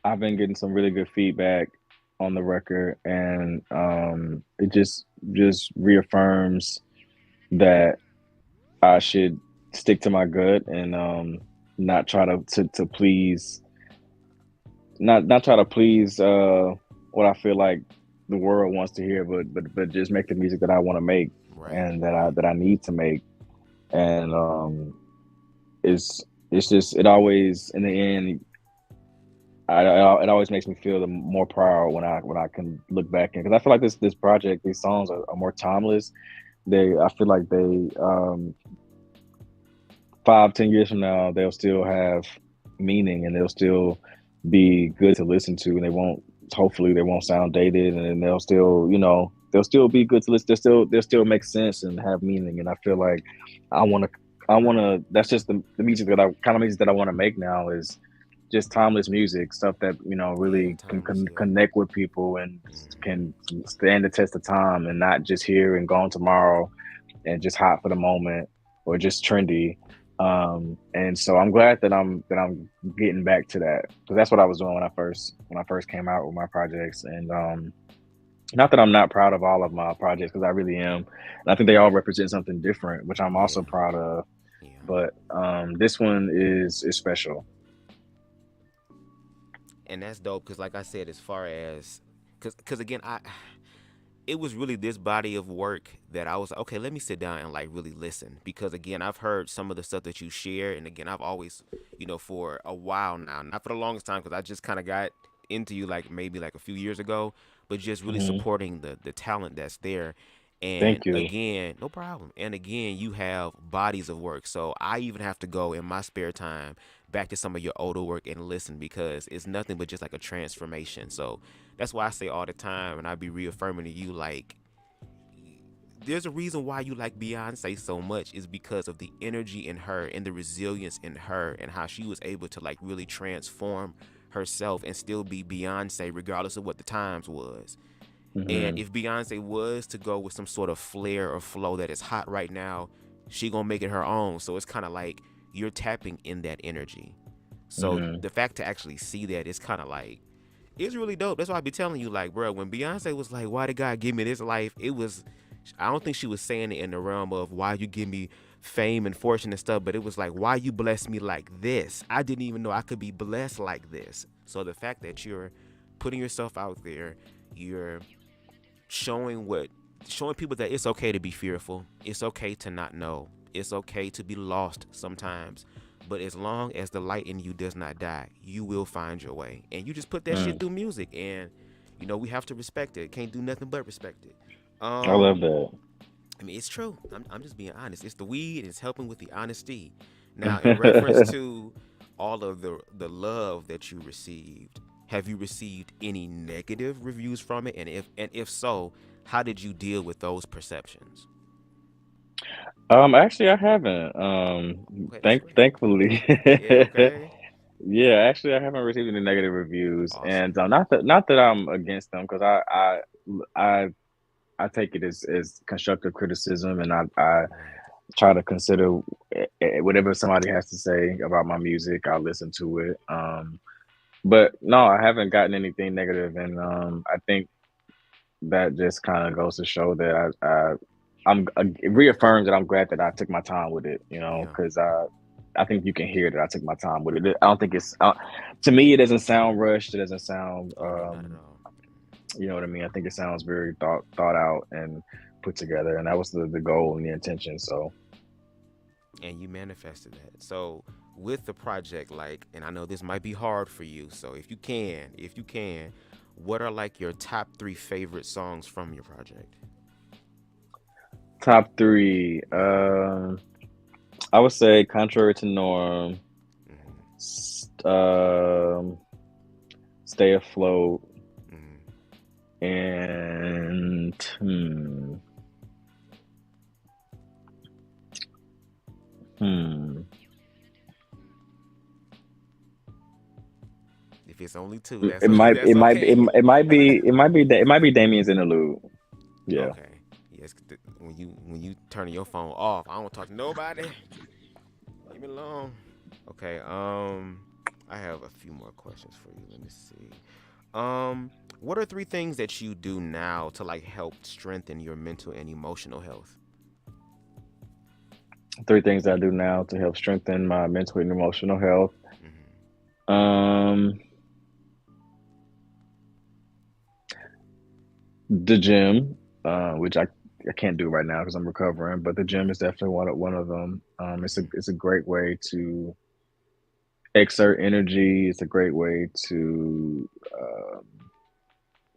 I've been getting some really good feedback on the record, and it just reaffirms that I should stick to my gut and not try to please, not try to please what I feel like the world wants to hear, but just make the music that I want to make Right, and right. that I need to make. And it's it's just it always in the end it always makes me feel the more proud when I can look back in, because I feel like this project, these songs are more timeless. I feel like they 5-10 years from now they'll still have meaning and they'll still be good to listen to, and they won't, hopefully they won't sound dated, and they'll still they'll still be good to listen. They'll still make sense and have meaning. And I feel like I want to that's just the music that I kind of music that I want to make now is just timeless music, stuff that Yeah, really timeless. can Yeah. connect with people and Hmm. can stand the test of time, and not just here and gone tomorrow and just hot for the moment or just trendy. And so I'm glad that I'm getting back to that, because that's what I was doing when I first came out with my projects. And not that I'm not proud of all of my projects, because I really am, and I think they all represent something different, which I'm also Yeah, proud of. yeah. But this one is special. And that's dope because, like I said, as far as because again, it was really this body of work that I was like, okay, let me sit down and like really listen, because again, I've heard some of the stuff that you share, and again, I've always, for a while now, not for the longest time, because I just kind of got into you like maybe like a few years ago, but just really Hmm. supporting the talent that's there. And Thank you. again, no problem. And again, you have bodies of work, so I even have to go in my spare time back to some of your older work and listen, because it's nothing but just like a transformation. So that's why I say all the time, and I be reaffirming to you, like, there's a reason why you like Beyonce so much, is because of the energy in her and the resilience in her, and how she was able to like really transform herself and still be Beyonce regardless of what the times was. And Hmm. if Beyonce was to go with some sort of flair or flow that is hot right now, she gonna make it her own. So it's kind of like you're tapping in that energy. So Hmm. the fact to actually see that is kind of like, it's really dope. That's why I be telling you, like, bro, when Beyonce was like, "Why did God give me this life?" It was, I don't think she was saying it in the realm of, "Why you give me fame and fortune and stuff, but it was like, why you bless me like this? I didn't even know I could be blessed like this. So the fact that you're putting yourself out there, you're showing people that it's okay to be fearful. It's okay to not know. It's okay to be lost sometimes. But as long as the light in you does not die, you will find your way. And you just put that shit through music. And, you know, we have to respect it. Can't do nothing but respect it. I love that. I mean, it's true. I'm just being honest. It's the weed. It's helping with the honesty. Now, in reference to all of the love that you received, have you received any negative reviews from it? And if so, how did you deal with those perceptions? Actually, I haven't. Okay, Thankfully. yeah, okay. Yeah, actually, I haven't received any negative reviews, Awesome. and not that I'm against them, because I take it as constructive criticism, and I try to consider whatever somebody has to say about my music. I'll listen to it. But no, I haven't gotten anything negative, and I think that just kind of goes to show that it reaffirms that I'm glad that I took my time with it, you know, because I think you can hear that I took my time with it. I don't think it's to me, it doesn't sound rushed. It doesn't sound Not at all. you know what I mean? I think it sounds very thought out and put together, and that was the goal and the intention. So, and you manifested that. So with the project, like, and I know this might be hard for you, so if you can, what are like your top 3 favorite songs from your project? top 3, I would say "Contrary to Norm," "Stay Afloat," and If it's only 2, that's it might that's okay. it might be Damien's Interlude. Yeah. Okay. Yes. When you turn your phone off, I don't talk to nobody. Leave me alone. Okay. I have a few more questions for you. Let me see. What are 3 things that you do now to like help strengthen your mental and emotional health? 3 things I do now to help strengthen my mental and emotional health. The gym, which I can't do right now because I'm recovering, but the gym is definitely one of them. It's a great way to exert energy. It's a great way to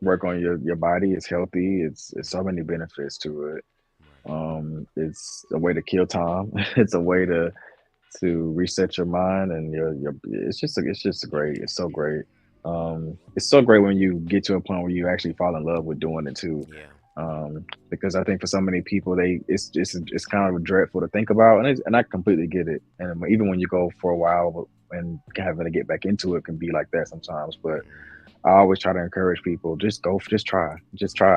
work on your body. It's healthy. It's so many benefits to it. It's a way to kill time. It's a way to reset your mind, and it's just great. It's so great. It's so great when you get to a point where you actually fall in love with doing it too. Yeah. Because I think for so many people, it's kind of dreadful to think about, and I completely get it. And even when you go for a while and having to get back into it can be like that sometimes. But I always try to encourage people, just try.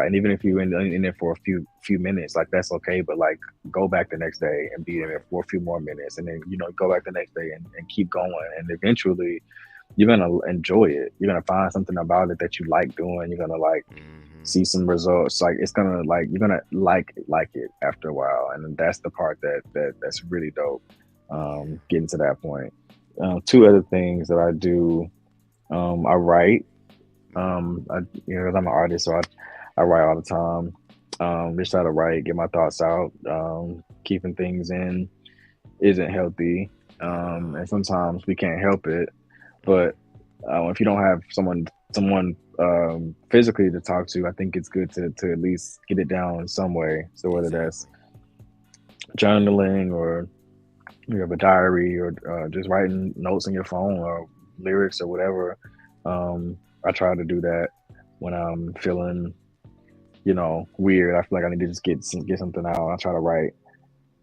And even if you're in there for a few minutes, like that's okay. But like go back the next day and be in there for a few more minutes, and then go back the next day and keep going. And eventually, you're gonna enjoy it. You're gonna find something about it that you like doing. You're gonna like see some results. Like it's gonna you're gonna like it after a while, and that's the part that's really dope. Getting to that point. 2 other things that I do. I write. Because I'm an artist, so I write all the time. Just try to write, get my thoughts out. Keeping things in isn't healthy, and sometimes we can't help it. But if you don't have someone physically to talk to, I think it's good to at least get it down in some way. So whether that's journaling, or you have a diary, or just writing notes on your phone, or lyrics, or whatever. I try to do that when I'm feeling, weird. I feel like I need to just get something out. I try to write.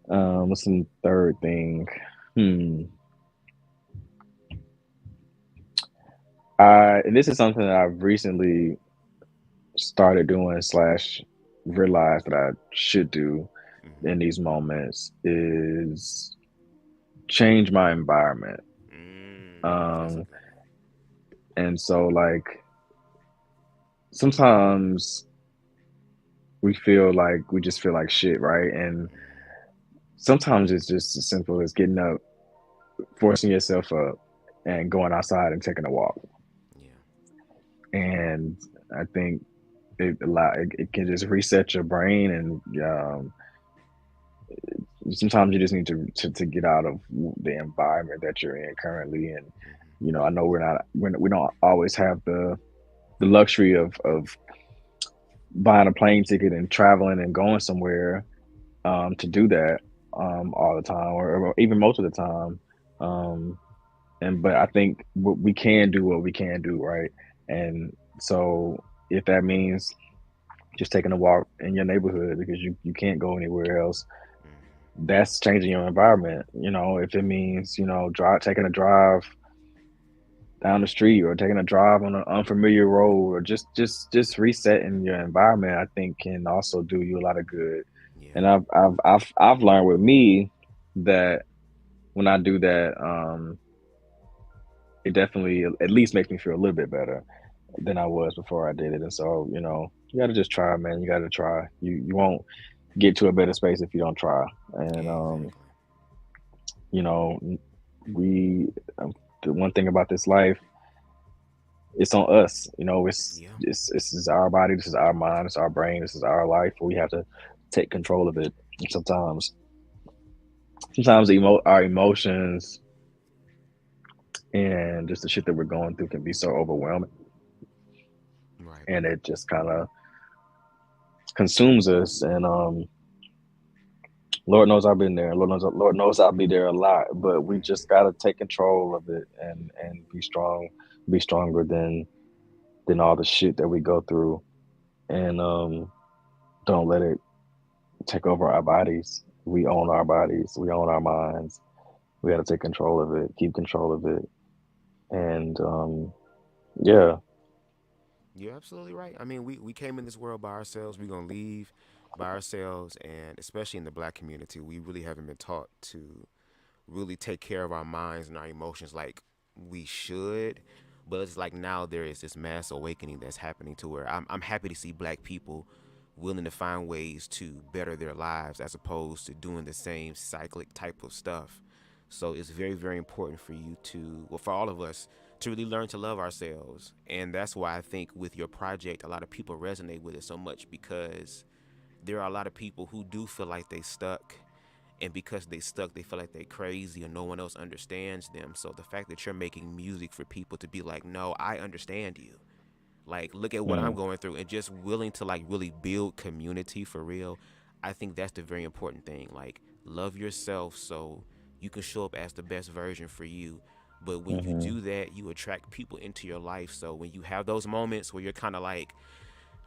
What's the third thing? And this is something that I've recently started doing / realized that I should do in these moments is change my environment. And so like sometimes we just feel like shit, right? And sometimes it's just as simple as getting up, forcing yourself up, and going outside and taking a walk. Yeah. And I think it can just reset your brain, and sometimes you just need to get out of the environment that you're in currently. And I know we don't always have the luxury of buying a plane ticket and traveling and going somewhere to do that all the time, or even most of the time. But I think we can do what we can do, right? And so if that means just taking a walk in your neighborhood because you can't go anywhere else, that's changing your environment. If it means taking a drive down the street, or taking a drive on an unfamiliar road, or just resetting your environment, I think can also do you a lot of good. Yeah. And I've learned with me that when I do that, it definitely at least makes me feel a little bit better than I was before I did it. And so, you got to just try, man. You got to try. You won't get to a better space if you don't try. And Exactly. we the one thing about this life, it's on us. Yeah. This is our body, this is our mind, it's our brain, this is our life. We have to take control of it. And sometimes our emotions and just the shit that we're going through can be so overwhelming, Right. and it just kind of consumes us. And Lord knows I've been there. Lord knows I'll be there a lot. But we just gotta take control of it and be strong, be stronger than all the shit that we go through, and don't let it take over our bodies. We own our bodies. We own our minds. We got to take control of it. Keep control of it. And yeah. You're absolutely right. I mean, we came in this world by ourselves. We're gonna leave by ourselves, and especially in the black community, we really haven't been taught to really take care of our minds and our emotions like we should. But it's like now there is this mass awakening that's happening to where I'm happy to see black people willing to find ways to better their lives as opposed to doing the same cyclic type of stuff. So it's very, very important for you to, well, for all of us, to really learn to love ourselves. And that's why I think with your project, a lot of people resonate with it so much, because there are a lot of people who do feel like they stuck, and because they stuck, they feel like they're crazy or no one else understands them. So the fact that you're making music for people to be like, no, I understand you, like, look at what I'm Mm. going through, and just willing to like really build community for real, I think that's the very important thing. Like, love yourself so you can show up as the best version for you. But when you Hmm. do that, you attract people into your life. So when you have those moments where you're kind of like,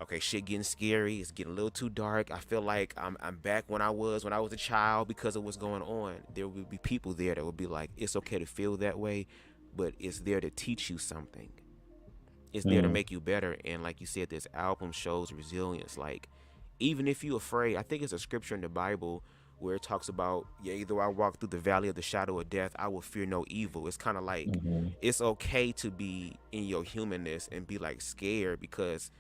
okay, shit getting scary, it's getting a little too dark, I feel like I'm back when I was a child because of what's going on, there will be people there that will be like, it's okay to feel that way, but it's there to teach you something. It's there to Mm. make you better. And like you said, this album shows resilience. Like, even if you're afraid, I think it's a scripture in the Bible where it talks about, yeah, though I walk through the valley of the shadow of death, I will fear no evil. It's kind of like, Hmm. it's okay to be in your humanness and be like scared, because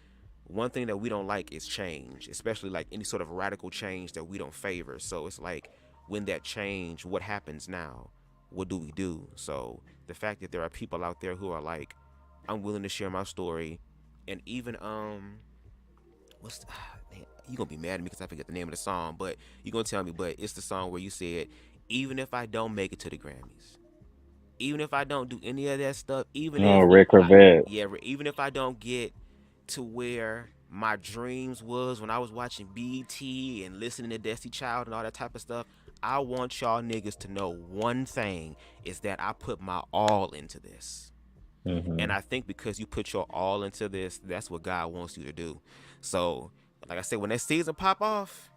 one thing that we don't like is change, especially like any sort of radical change that we don't favor. So it's like, when that change, what happens now? What do we do? So the fact that there are people out there who are like, I'm willing to share my story, and even what's man, you gonna be mad at me because I forget the name of the song, but you gonna tell me. But it's the song where you said, even if I don't make it to the Grammys, even if I don't do any of that stuff, even Oh, if Red Corvette. yeah, even if I don't get to where my dreams was when I was watching BT and listening to Destiny Child and all that type of stuff, I want y'all niggas to know one thing, is that I put my all into this. And Hmm. I think because you put your all into this, that's what God wants you to do. So, like I said, when that season pop off,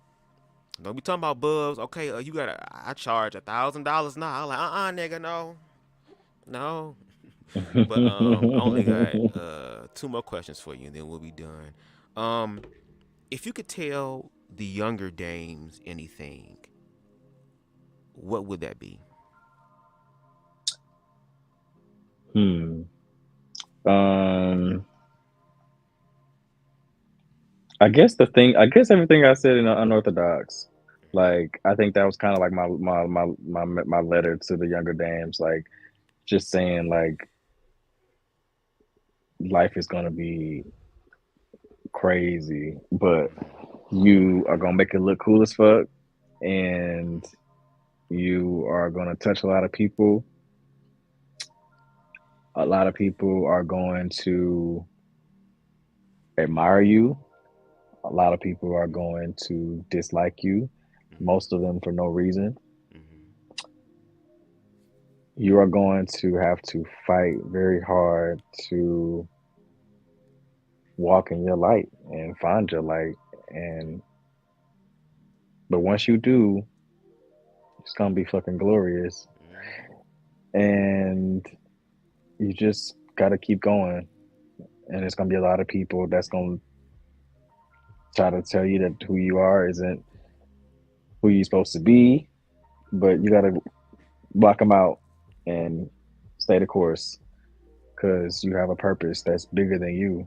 don't be talking about Bubz. Okay, you gotta, I charge $1,000 now. I'm like, nigga, no, no. But I only got two more questions for you, and then we'll be done. Um, if you could tell the younger dames anything, what would that be? Hmm. Um. I guess everything I said in unorthodox. Like I think that was kind of like my letter to the younger dames, like just saying like life is gonna be crazy, but you are gonna make it look cool as fuck, and you are gonna touch a lot of people. A lot of people are going to admire you. A lot of people are going to dislike you, most of them for no reason. Mm-hmm. You are going to have to fight very hard to walk in your light and find your light. And but once you do, it's gonna be fucking glorious. And you just gotta keep going. And it's gonna be a lot of people that's gonna try to tell you that who you are isn't who you're supposed to be, but you gotta block them out and stay the course because you have a purpose that's bigger than you,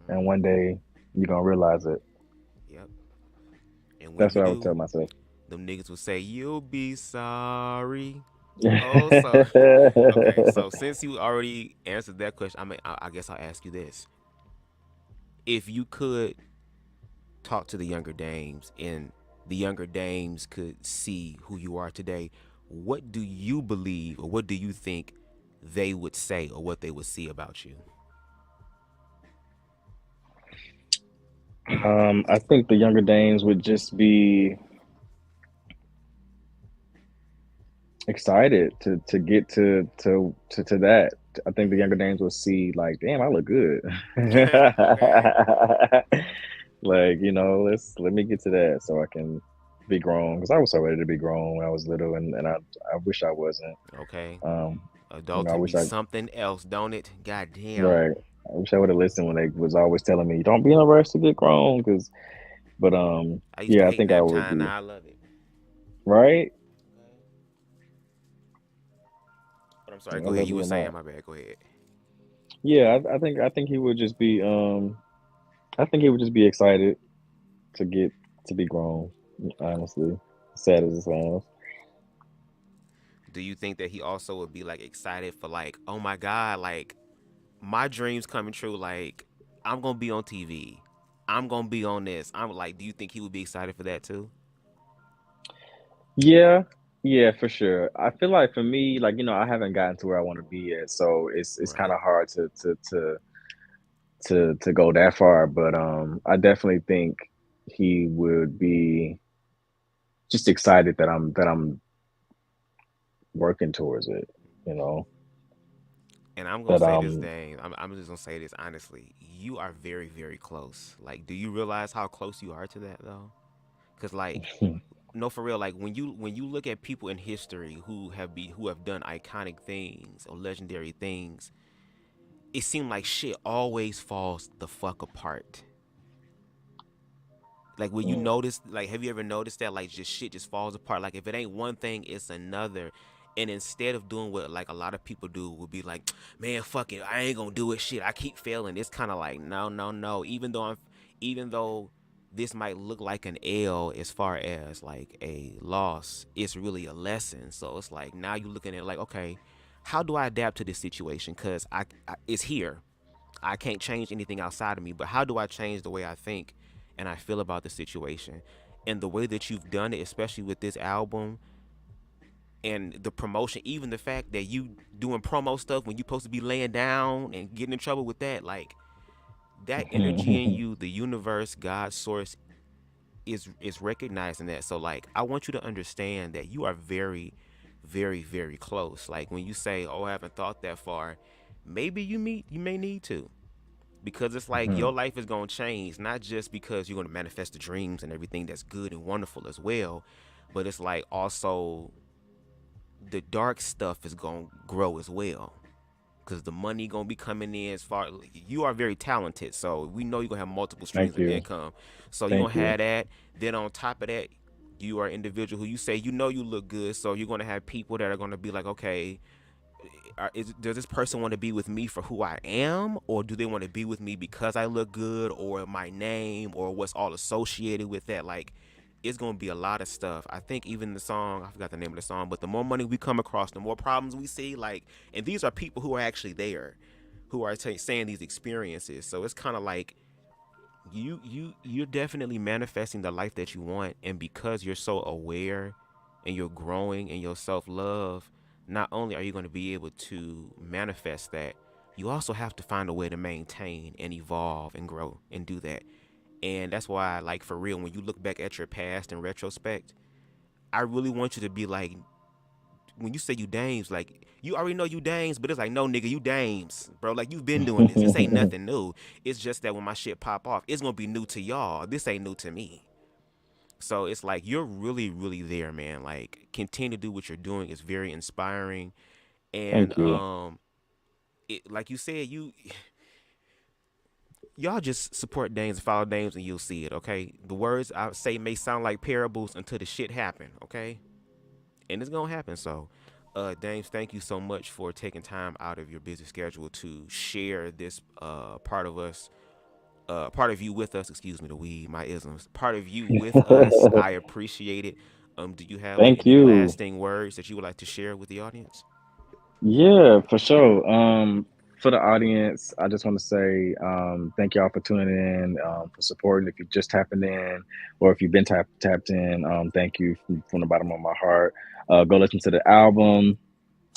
and one day you're gonna realize it. Yep. And when That's you what I would tell do, myself. them niggas will say you'll be sorry. Oh, so okay. So since you already answered that question, I guess I'll ask you this: if you could talk to the younger dames and the younger dames could see who you are today, what do you believe or what do you think they would say or what they would see about you? I think the younger dames would just be excited to get to that. I think the younger dames will see like, damn, I look good. Okay. Like, let me get to that so I can be grown, because I was so ready to be grown when I was little, and I wish I wasn't. Okay. Um, I Adulting wish be I something else, don't it? God damn. right. I wish I would have listened when they was always telling me, "Don't be in a rush to get grown," because, but I used to yeah, I hate think I nap would time. be Now I love it. right. But I'm I sorry. Go ahead. love You it were a saying lot. my bad. Go ahead. Yeah, I think he would just be I think he would just be excited to get to be grown. Honestly, sad as it sounds. Do you think that he also would be like excited for like, oh my god, like my dreams coming true? Like I'm gonna be on TV. I'm gonna be on this. I'm like, do you think he would be excited for that too? Yeah, yeah, for sure. I feel like for me, like I haven't gotten to where I want to be yet, so it's kind Right. of hard to go that far. But I definitely think he would be just excited that I'm working towards it. You know And I'm gonna that say this, Dane. I'm just gonna say this honestly. You are very, very close. Like, do you realize how close you are to that though? Cause like, no, for real. Like when you look at people in history who have done iconic things or legendary things, it seemed like shit always falls the fuck apart. Like when you notice, like, have you ever noticed that like just shit just falls apart? Like if it ain't one thing, it's another. And instead of doing what like a lot of people do, would be like, man, fuck it, I ain't gonna do it. Shit, I keep failing. It's kind of like no, no, no. Even though this might look like an L as far as like a loss, it's really a lesson. So it's like now you're looking at it like, okay, how do I adapt to this situation? Cause it's here. I can't change anything outside of me, but how do I change the way I think and I feel about the situation? And the way that you've done it, especially with this album and the promotion, even the fact that you doing promo stuff when you're supposed to be laying down and getting in trouble with that, like that energy in you, the universe, God, source is recognizing that. So like I want you to understand that you are very, very, very close. Like when you say, "Oh, I haven't thought that far," maybe you may need to, because it's like your life is going to change, not just because you're going to manifest the dreams and everything that's good and wonderful as well, but it's like also the dark stuff is going to grow as well, because the money going to be coming in. As far you are very talented, so we know you're going to have multiple streams Thank of you, income, so you're going thank to you. have that. Then on top of that, you are an individual who you say you look good, so you're going to have people that are going to be like, okay, does this person want to be with me for who I am, or do they want to be with me because I look good, or my name, or what's all associated with that? Like, it's going to be a lot of stuff. I think even the song, I forgot the name of the song, but the more money we come across, the more problems we see. Like, and these are people who are actually there, who are saying these experiences. So it's kind of like you're definitely manifesting the life that you want. And because you're so aware and you're growing in your self-love, not only are you going to be able to manifest that, you also have to find a way to maintain and evolve and grow and do that. And that's why, like, for real, when you look back at your past in retrospect, I really want you to be like, when you say you Damez, like, you already know you Damez, but it's like, no, nigga, you Damez, bro. Like, you've been doing this. This ain't nothing new. It's just that when my shit pop off, it's going to be new to y'all. This ain't new to me. So it's like, you're really, really there, man. Like, continue to do what you're doing. It's very inspiring. And, Thank you. Like you said, y'all just support Damez and follow Damez and you'll see it, okay? The words I say may sound like parables until the shit happen, okay? And it's gonna happen. So, Damez, thank you so much for taking time out of your busy schedule to share this part of you with us. Excuse me, the weed, my isms. Part of you with us. I appreciate it. Do you have Thank any you. lasting words that you would like to share with the audience? Yeah, for sure. For the audience, I just want to say thank y'all for tuning in, for supporting. If you just tapping in, or if you've been tapped in, thank you from the bottom of my heart. Go listen to the album.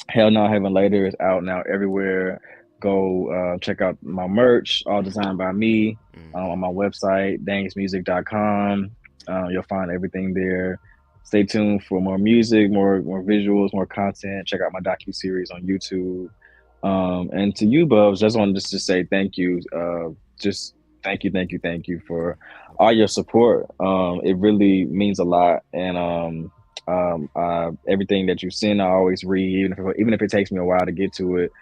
Hell No, Heaven Later is out now everywhere. Go check out my merch, all designed by me, on my website, damezmusic.com. You'll find everything there. Stay tuned for more music, more visuals, more content. Check out my docu-series on YouTube. And to you, Bubz, just wanted to say thank you. Just thank you for all your support. It really means a lot. And everything that you send, I always read, even if it takes me a while to get to it.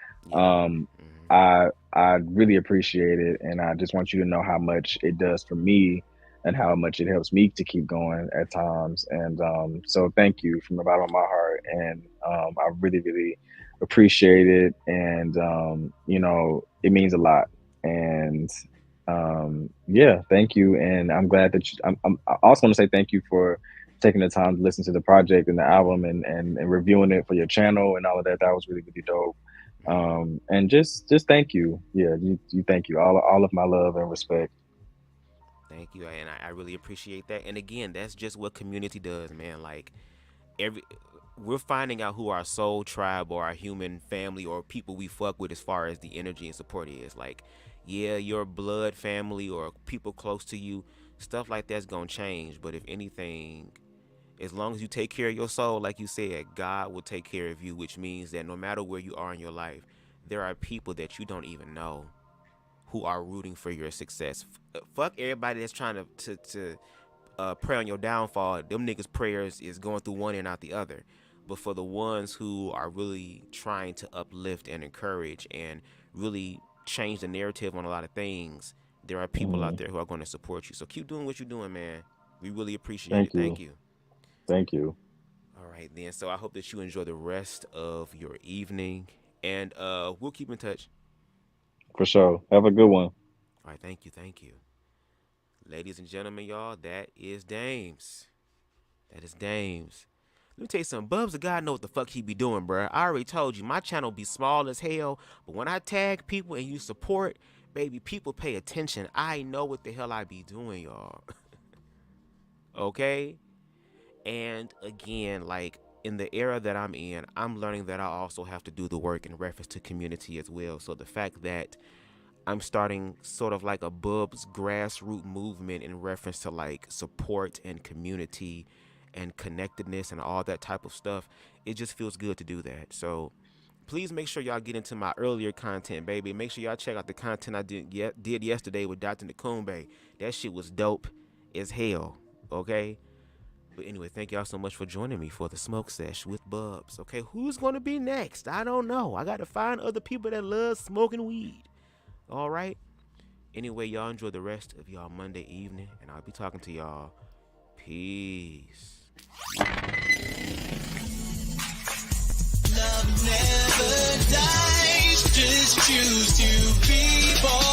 I really appreciate it, and I just want you to know how much it does for me and how much it helps me to keep going at times. And so thank you from the bottom of my heart. And I really, really appreciate it. And, it means a lot. And yeah, thank you. And I'm glad that I also want to say thank you for taking the time to listen to the project and the album and reviewing it for your channel and all of that. That was really, really dope. And just thank you. Yeah, you thank you. All of my love and respect. Thank you, and I really appreciate that. And again, that's just what community does, man. Like, we're finding out who our soul tribe or our human family or people we fuck with as far as the energy and support is. Like, yeah, your blood family or people close to you, stuff like that's gonna change. But if anything, as long as you take care of your soul, like you said, God will take care of you, which means that no matter where you are in your life, there are people that you don't even know who are rooting for your success. Fuck everybody that's trying to pray on your downfall. Them niggas' prayers is going through one and out the other. But for the ones who are really trying to uplift and encourage and really change the narrative on a lot of things, there are people out there who are going to support you. So keep doing what you're doing, man. We really appreciate it. Thank you. Thank you. All right, then. So I hope that you enjoy the rest of your evening. And we'll keep in touch. For sure. Have a good one. All right, thank you. Ladies and gentlemen, y'all, that is Damez. That is Damez. Let me tell you something. BubzDaGawd know what the fuck he be doing, bruh. I already told you, my channel be small as hell, but when I tag people and you support, baby, people pay attention. I know what the hell I be doing, y'all. Okay? And again, like, in the era that I'm in, I'm learning that I also have to do the work in reference to community as well. So the fact that I'm starting sort of like a Bubz grassroots movement in reference to like support and community and connectedness and all that type of stuff, it just feels good to do that. So please make sure y'all get into my earlier content, baby. Make sure y'all check out the content I did yesterday with Dr. Nakumbe. That shit was dope as hell, okay? But anyway, thank y'all so much for joining me for the smoke sesh with Bubz. Okay, who's going to be next? I don't know. I got to find other people that love smoking weed. All right? Anyway, y'all enjoy the rest of y'all Monday evening, and I'll be talking to y'all. Peace. Love never dies, just choose to be born.